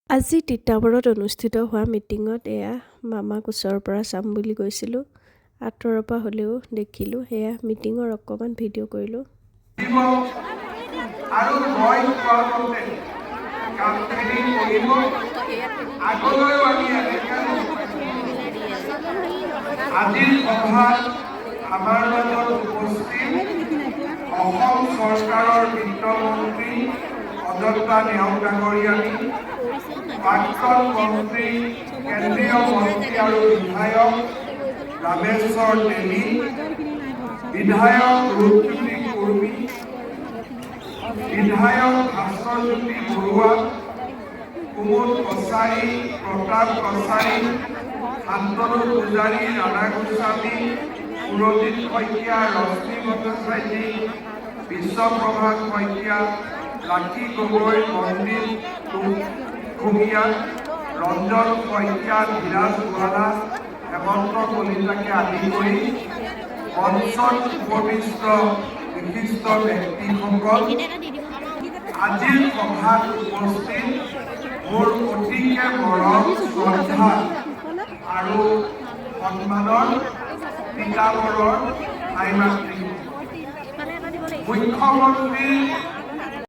আজি তিতাবৰত অনুষ্ঠিত হোৱা মিটিঙত এয়া মামাক ওচৰৰ পৰা চাম বুলি গৈছিলোঁ। আঁতৰৰ পৰা হ'লেও দেখিলোঁ। সেয়া মিটিঙৰ অকণমান ভিডিঅ' কৰিলোঁ। আৰু মই কোৱামতে কামখিনি কৰিব আগলৈও আমি আজিৰ সভাত আমাৰ মাজত উপস্থিত অসম চৰকাৰৰ বিত্তমন্ত্ৰী অজন্তা নেওগ ডাঙৰীয়ানী, প্ৰাক্তন মন্ত্ৰী, কেন্দ্ৰীয় মন্ত্ৰী আৰু বিধায়ক ৰামেশ্বৰ তেলী, বিধায়ক ৰূপজ্যোতি কুৰ্মী, বিধায়ক ভাস্কৰজ্যোতি বৰুৱা, কুমুদ কছাৰী, প্ৰতাপ কছাৰী, শান্তনু পূজাৰী, ৰাধা গোস্বামী, সুৰজিৎ শইকীয়া, ৰশ্মি ভট্টাচাৰ্যী, বিশ্বপ্ৰভাত শইকীয়া, লাকী গগৈ, মন্দিৰ ভূঞা, ৰঞ্জন শইকীয়া, ধীৰাজ গোৱালা, হেমন্ত কলিতাকে আদি কৰি মঞ্চত উপবিষ্ট বিশিষ্ট ব্যক্তিসকল, আজিৰ সভাত উপস্থিত মোৰ অতিকে মৰম, শ্ৰদ্ধা আৰু সন্মানৰ তিতাবৰৰ আইমাতৃ, মুখ্যমন্ত্ৰী